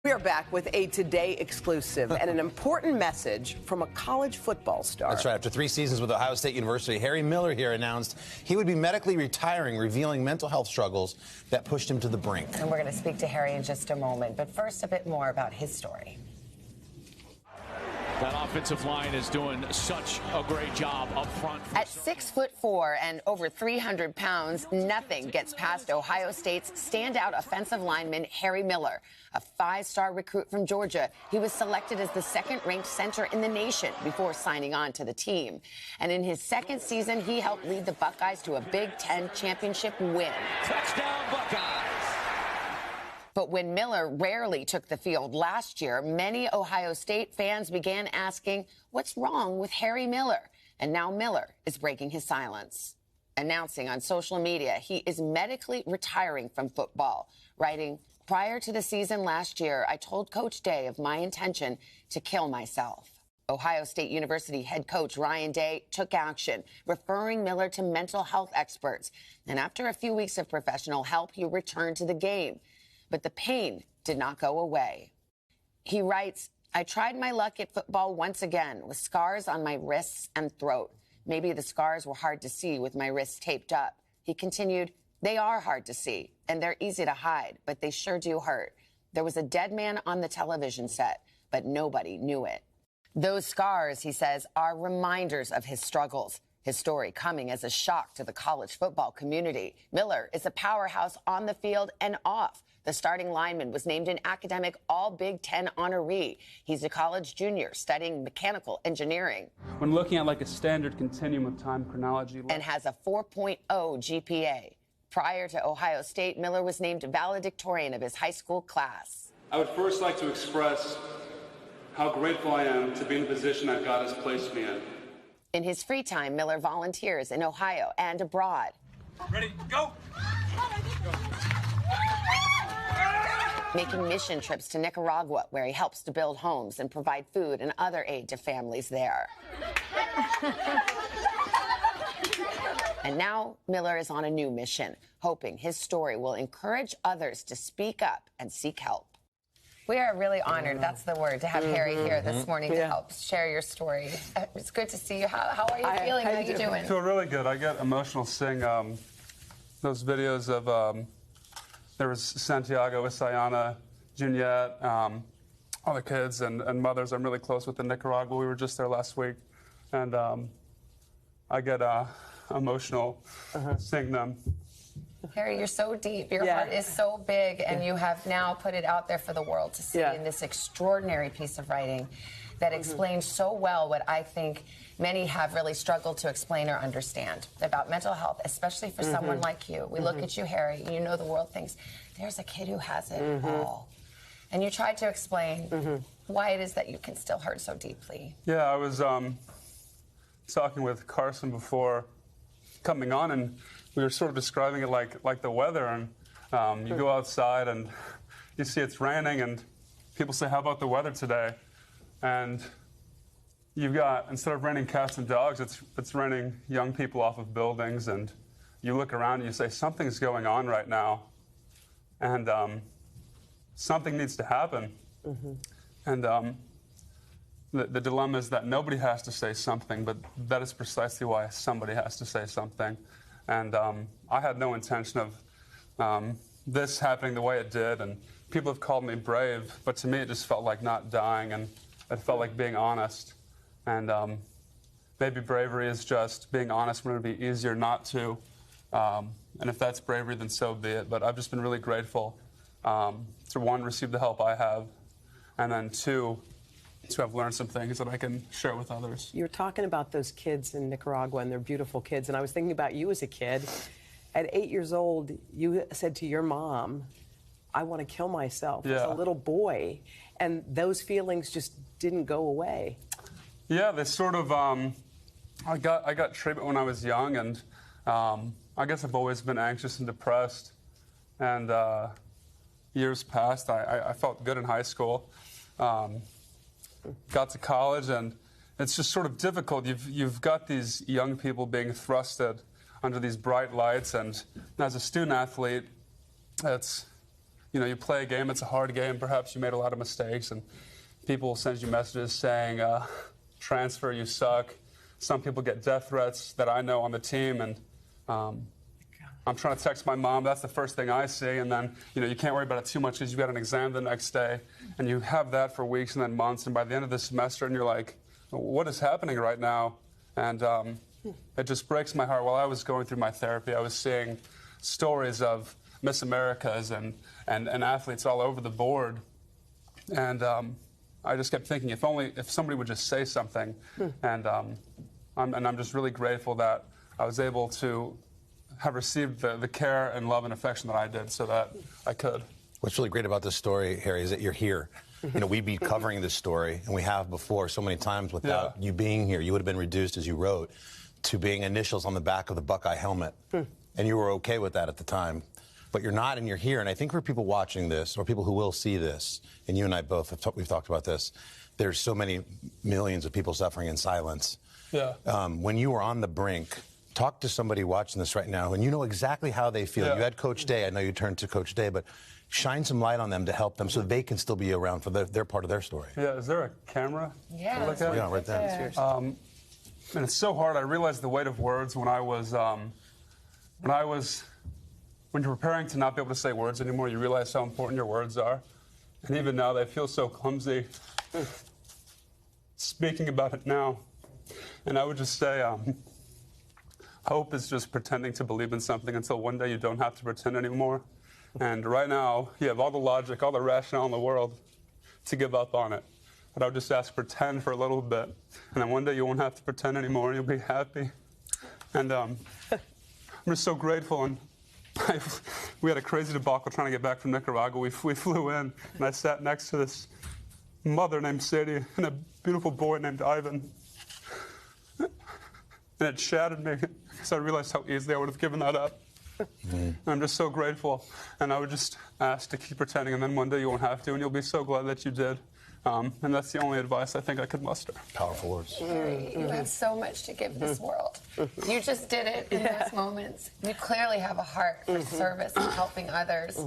We are back with a Today exclusive and an important message from a college football star. That's right. After 3 seasons with Ohio State University, Harry Miller here announced he would be medically retiring, revealing mental health struggles that pushed him to the brink. And we're going to speak to Harry in just a moment. But first, a bit more about his story. That offensive line is doing such a great job up front. At 6'4" and over 300 pounds, nothing gets past Ohio State's standout offensive lineman, Harry Miller, a 5-star recruit from Georgia. He was selected as the second-ranked center in the nation before signing on to the team. And in his second season, he helped lead the Buckeyes to a Big Ten championship win. Touchdown, Buckeyes! But when Miller rarely took the field last year, many Ohio State fans began asking, what's wrong with Harry Miller? And now Miller is breaking his silence, announcing on social media he is medically retiring from football, writing, prior to the season last year, I told Coach Day of my intention to kill myself. Ohio State University head coach Ryan Day took action, referring Miller to mental health experts. And after a few weeks of professional help, he returned to the game. But the pain did not go away. He writes, I tried my luck at football once again with scars on my wrists and throat. Maybe the scars were hard to see with my wrists taped up. He continued, they are hard to see and they're easy to hide, but they sure do hurt. There was a dead man on the television set, but nobody knew it. Those scars, he says, are reminders of his struggles. His story coming as a shock to the college football community. Miller is a powerhouse on the field and off. The starting lineman was named an academic All-Big Ten honoree. He's a college junior studying mechanical engineering. When looking at like a standard continuum of time chronology. And has a 4.0 GPA. Prior to Ohio State, Miller was named valedictorian of his high school class. I would first like to express how grateful I am to be in the position that God has placed me in. In his free time, Miller volunteers in Ohio and abroad. Ready, go! Making mission trips to Nicaragua, where he helps to build homes and provide food and other aid to families there. And now Miller is on a new mission, hoping his story will encourage others to speak up and seek help. We are really honored, that's the word, to have Harry here this morning to help share your story. It's good to see you. How are you feeling? How are you doing? I feel really good. I get emotional seeing those videos of, there was Santiago, Isayana, Juliet, all the kids and mothers I'm really close with in Nicaragua. We were just there last week. And I get emotional seeing them. Harry, you're so deep. Your heart is so big, and you have now put it out there for the world to see in this extraordinary piece of writing that explains so well what I think many have really struggled to explain or understand about mental health, especially for someone like you. We look at you, Harry, and you know the world thinks, there's a kid who has it all. And you tried to explain why it is that you can still hurt so deeply. Yeah, I was talking with Carson before coming on, and we were sort of describing it like the weather, and you go outside and you see it's raining, and people say, how about the weather today? And you've got, instead of raining cats and dogs, it's raining young people off of buildings, and you look around and you say, something's going on right now, and something needs to happen. And the dilemma is that nobody has to say something, but that is precisely why somebody has to say something. And I had no intention of this happening the way it did, and people have called me brave, but to me it just felt like not dying, and it felt like being honest. And maybe bravery is just being honest when it would be easier not to. And if that's bravery, then so be it. But I've just been really grateful to, one, receive the help I have, and then two, to have learned some things that I can share with others. You're talking about those kids in Nicaragua, and they're beautiful kids. And I was thinking about you as a kid. At 8 years old, you said to your mom, I want to kill myself as a little boy. And those feelings just didn't go away. Yeah, they sort of, I got treatment when I was young, and I guess I've always been anxious and depressed. And years passed, I felt good in high school. Got to college, and it's just sort of difficult. You've got these young people being thrusted under these bright lights, and as a student athlete, it's you play a game, it's a hard game, perhaps you made a lot of mistakes, and people will send you messages saying, transfer, you suck. Some people get death threats that I know on the team, and I'm trying to text my mom. That's the first thing I see, and then you can't worry about it too much because you've got an exam the next day, and you have that for weeks and then months, and by the end of the semester, and you're like, what is happening right now? And it just breaks my heart. While I was going through my therapy, I was seeing stories of Miss Americas and athletes all over the board, and I just kept thinking, if somebody would just say something, and I'm just really grateful that I was able to have received the care and love and affection that I did, so that I could. What's really great about this story, Harry, is that you're here. We'd be covering this story, and we have before so many times without you being here. You would have been reduced, as you wrote, to being initials on the back of the Buckeye helmet. And you were okay with that at the time. But you're not, and you're here. And I think for people watching this, or people who will see this, and you and I both, we've talked about this, there's so many millions of people suffering in silence. Yeah. When you were on the brink, talk to somebody watching this right now, and you know exactly how they feel. Yeah. You had Coach Day. I know you turned to Coach Day, but shine some light on them to help them so they can still be around for their part of their story. Yeah, is there a camera? Yeah. Look at? Yeah, right there. And it's so hard. I realized the weight of words when you're preparing to not be able to say words anymore. You realize how important your words are, and even now they feel so clumsy. Speaking about it now, and I would just say, hope is just pretending to believe in something until one day you don't have to pretend anymore. And right now, you have all the logic, all the rationale in the world to give up on it. But I would just ask, pretend for a little bit, and then one day you won't have to pretend anymore, and you'll be happy. And I'm just so grateful. And we had a crazy debacle trying to get back from Nicaragua. We flew in, and I sat next to this mother named Sadie and a beautiful boy named Ivan. And it shattered me because I realized how easily I would have given that up. And I'm just so grateful. And I would just ask to keep pretending, and then one day you won't have to, and you'll be so glad that you did. And that's the only advice I think I could muster. Powerful words. Harry, you have so much to give this world. You just did it in those moments. You clearly have a heart for service and helping others.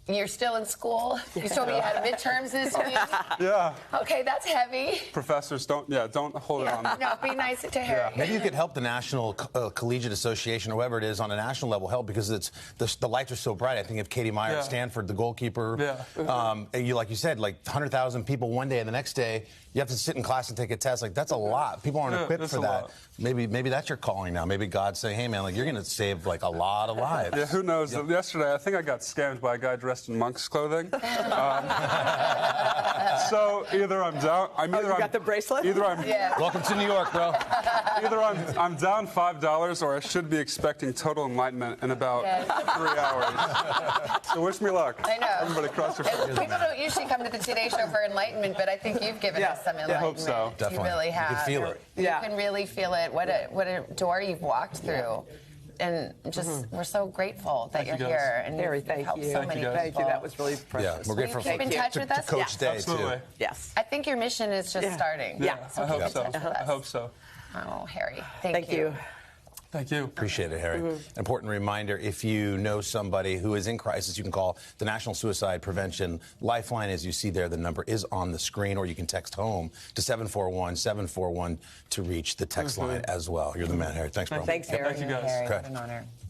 And you're still in school. You told me you had midterms this week. Yeah. Okay, that's heavy. Professors, don't hold it on. No, be nice to Harry. Maybe you could help the National Collegiate Association, or whoever it is, on a national level help, because the lights are so bright. I think of Katie Meyer at Stanford, the goalkeeper. Yeah. Like you said, like 100,000 people one day, and the next day you have to sit in class and take a test. Like, that's a lot. People aren't equipped for that. Maybe that's your calling now. Maybe God's saying, hey man, like, you're going to save like a lot of lives. Yeah, who knows? Yep. Yesterday, I think I got scammed by a guy dressed in monk's clothing. So either I'm down. You got the bracelet? Either I'm. Yeah. Welcome to New York, bro. Either I'm down $5, or I should be expecting total enlightenment in about 3 hours. So wish me luck. I know. Everybody cross your fingers. People don't usually come to the Today Show for enlightenment, but I think you've given us some enlightenment. I hope so. Definitely. You really have. You can feel it. You can really feel it. What a door you've walked through. And just, we're so grateful that you're here. And Harry, you've thank helped you. so many people. Thank you. That was really precious. Yeah, we're grateful Will you keep in touch with us? Coach Day, Absolutely. too. Yes. I think your mission is just starting. Yeah. So I hope keep in so. touch with us. I hope so. Oh, Harry, Thank you. Thank you. Appreciate it, Harry. An important reminder, if you know somebody who is in crisis, you can call the National Suicide Prevention Lifeline. As you see there, the number is on the screen, or you can text HOME to 741-741 to reach the text line as well. You're the man, Harry. Thanks, bro. Thanks, Harry. Thank you, guys. Harry, Okay. what an honor.